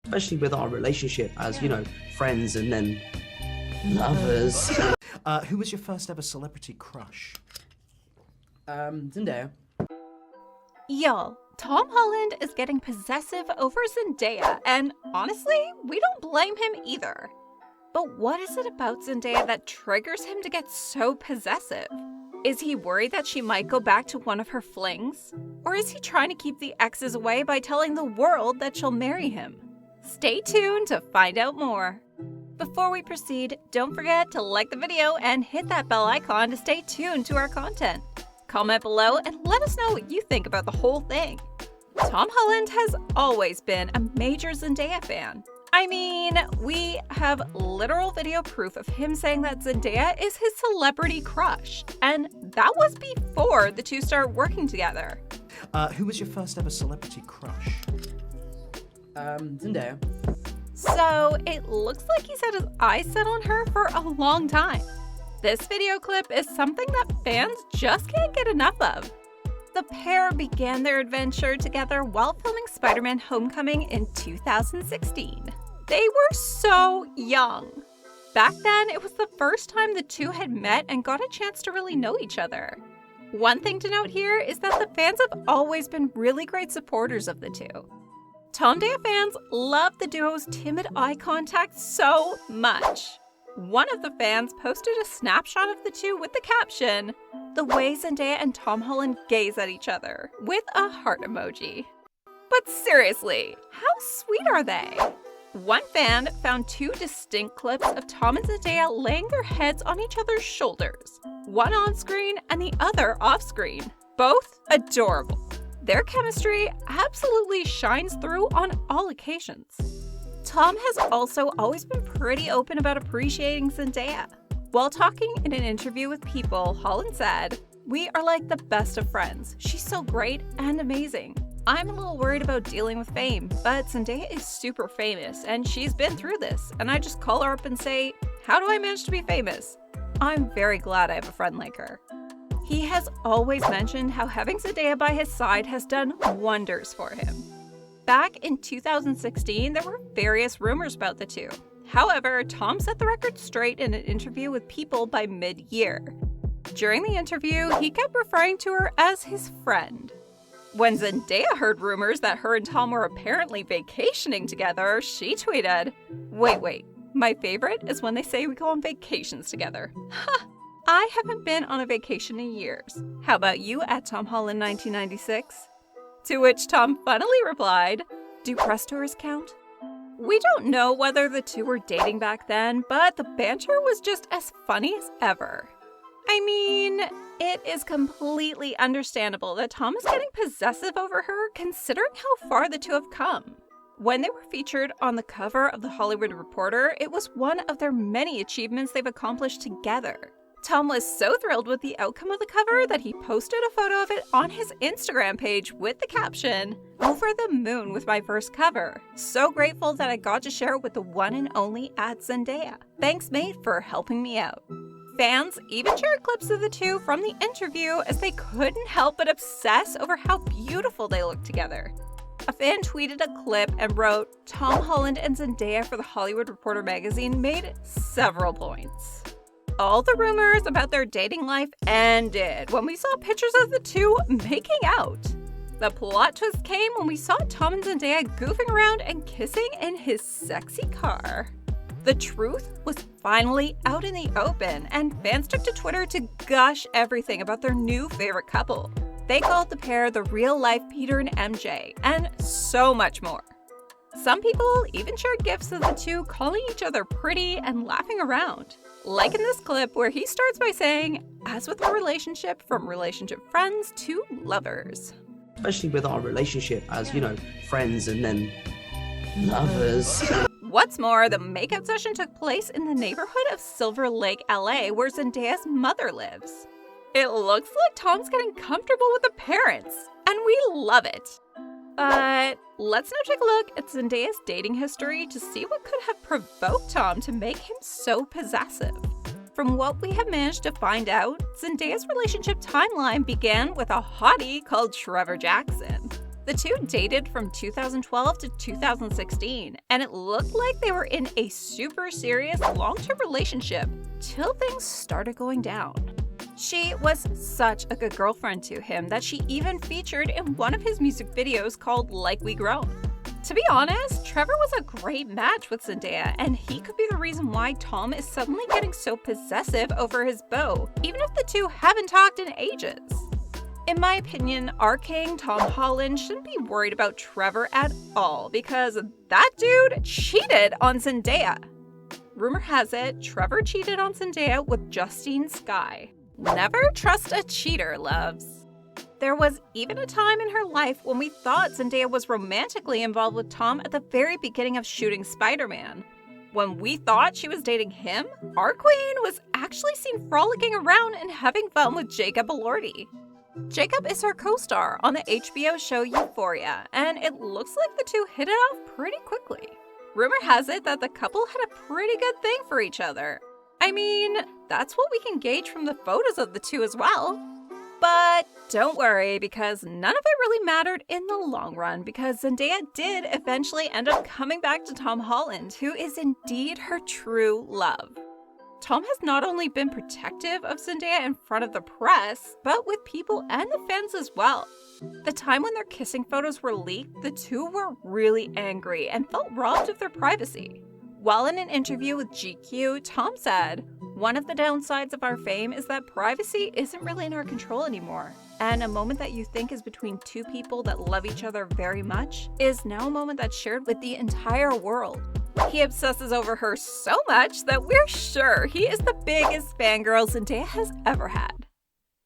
especially with our relationship as, you know, friends and then lovers. Who was your first ever celebrity crush? Zendaya. Y'all, Tom Holland is getting possessive over Zendaya, and honestly, we don't blame him either. But what is it about Zendaya that triggers him to get so possessive? Is he worried that she might go back to one of her flings? Or is he trying to keep the exes away by telling the world that she'll marry him? Stay tuned to find out more. Before we proceed, don't forget to like the video and hit that bell icon to stay tuned to our content. Comment below and let us know what you think about the whole thing. Tom Holland has always been a major Zendaya fan. I mean, we have literal video proof of him saying that Zendaya is his celebrity crush, and that was before the two started working together. Who was your first ever celebrity crush? Zendaya. So it looks like he's had his eyes set on her for a long time. This video clip is something that fans just can't get enough of. The pair began their adventure together while filming Spider-Man: Homecoming in 2016. They were so young. Back then, it was the first time the two had met and got a chance to really know each other. One thing to note here is that the fans have always been really great supporters of the two. Zendaya fans love the duo's timid eye contact so much. One of the fans posted a snapshot of the two with the caption, "The way Zendaya and Tom Holland gaze at each other," with a heart emoji. But seriously, how sweet are they? One fan found two distinct clips of Tom and Zendaya laying their heads on each other's shoulders, one on screen and the other off screen. Both adorable. Their chemistry absolutely shines through on all occasions. Tom has also always been pretty open about appreciating Zendaya. While talking in an interview with People, Holland said, "We are like the best of friends. She's so great and amazing. I'm a little worried about dealing with fame, but Zendaya is super famous and she's been through this, and I just call her up and say, how do I manage to be famous? I'm very glad I have a friend like her." He has always mentioned how having Zendaya by his side has done wonders for him. Back in 2016, there were various rumors about the two. However, Tom set the record straight in an interview with People by mid-year. During the interview, he kept referring to her as his friend. When Zendaya heard rumors that her and Tom were apparently vacationing together, she tweeted, Wait, my favorite is when they say we go on vacations together. Ha! I haven't been on a vacation in years. How about you at Tom Holland 1996? To which Tom funnily replied, "Do press tours count?" We don't know whether the two were dating back then, but the banter was just as funny as ever. I mean, it is completely understandable that Tom is getting possessive over her, considering how far the two have come. When they were featured on the cover of The Hollywood Reporter, it was one of their many achievements they've accomplished together. Tom was so thrilled with the outcome of the cover that he posted a photo of it on his Instagram page with the caption, "Over the moon with my first cover. So grateful that I got to share it with the one and only @Zendaya. Thanks, mate, for helping me out." Fans even shared clips of the two from the interview as they couldn't help but obsess over how beautiful they looked together. A fan tweeted a clip and wrote, "Tom Holland and Zendaya for The Hollywood Reporter magazine made several points." All the rumors about their dating life ended when we saw pictures of the two making out. The plot twist came when we saw Tom and Zendaya goofing around and kissing in his sexy car. The truth was finally out in the open, and fans took to Twitter to gush everything about their new favorite couple. They called the pair the real-life Peter and MJ, and so much more. Some people even shared gifs of the two calling each other pretty and laughing around. Like in this clip where he starts by saying, "As with our relationship, from relationship friends to lovers." Especially with our relationship as, you know, friends and then lovers. What's more, the makeout session took place in the neighborhood of Silver Lake, LA, where Zendaya's mother lives. It looks like Tom's getting comfortable with the parents, and we love it. But let's now take a look at Zendaya's dating history to see what could have provoked Tom to make him so possessive. From what we have managed to find out, Zendaya's relationship timeline began with a hottie called Trevor Jackson. The two dated from 2012 to 2016, and it looked like they were in a super serious long-term relationship till things started going down. She was such a good girlfriend to him that she even featured in one of his music videos called Like We Grown. To be honest, Trevor was a great match with Zendaya, and he could be the reason why Tom is suddenly getting so possessive over his beau, even if the two haven't talked in ages. In my opinion, our king, Tom Holland, shouldn't be worried about Trevor at all because that dude cheated on Zendaya. Rumor has it, Trevor cheated on Zendaya with Justine Skye. Never trust a cheater, loves. There was even a time in her life when we thought Zendaya was romantically involved with Tom at the very beginning of shooting Spider-Man. When we thought she was dating him, our queen was actually seen frolicking around and having fun with Jacob Elordi. Jacob is her co-star on the HBO show Euphoria, and it looks like the two hit it off pretty quickly. Rumor has it that the couple had a pretty good thing for each other. I mean, that's what we can gauge from the photos of the two as well. But don't worry, because none of it really mattered in the long run, because Zendaya did eventually end up coming back to Tom Holland, who is indeed her true love. Tom has not only been protective of Zendaya in front of the press, but with people and the fans as well. The time when their kissing photos were leaked, the two were really angry and felt robbed of their privacy. While in an interview with GQ, Tom said, "One of the downsides of our fame is that privacy isn't really in our control anymore. And a moment that you think is between two people that love each other very much is now a moment that's shared with the entire world." He obsesses over her so much that we're sure he is the biggest fangirl Zendaya has ever had.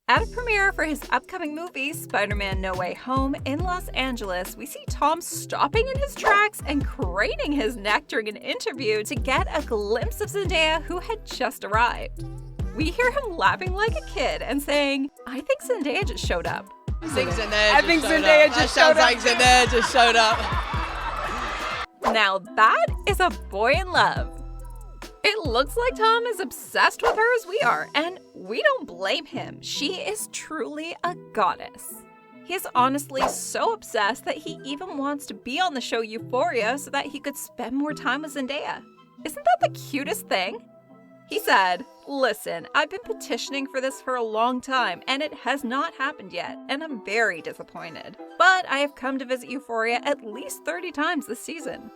At a premiere for his upcoming movie, Spider-Man No Way Home, in Los Angeles, we see Tom stopping in his tracks and craning his neck during an interview to get a glimpse of Zendaya, who had just arrived. We hear him laughing like a kid and saying, "I think Zendaya just showed up." I think Zendaya just showed up. Now that is a boy in love. It looks like Tom is obsessed with her as we are, and we don't blame him. She is truly a goddess. He is honestly so obsessed that he even wants to be on the show Euphoria so that he could spend more time with Zendaya. Isn't that the cutest thing? He said, "Listen, I've been petitioning for this for a long time, and it has not happened yet, and I'm very disappointed. But I have come to visit Euphoria at least 30 times this season."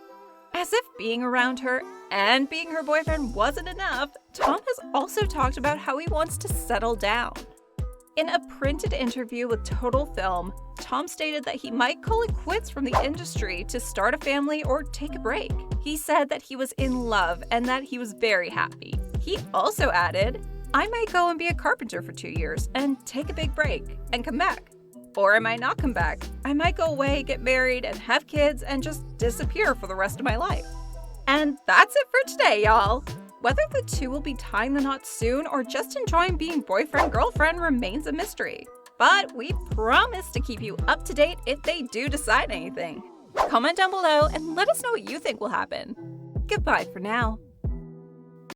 As if being around her and being her boyfriend wasn't enough, Tom has also talked about how he wants to settle down. In a printed interview with Total Film, Tom stated that he might call it quits from the industry to start a family or take a break. He said that he was in love and that he was very happy. He also added, "I might go and be a carpenter for 2 years and take a big break and come back. Or I might not come back. I might go away, get married, and have kids and just disappear for the rest of my life." And that's it for today, y'all. Whether the two will be tying the knot soon or just enjoying being boyfriend-girlfriend remains a mystery. But we promise to keep you up to date if they do decide anything. Comment down below and let us know what you think will happen. Goodbye for now.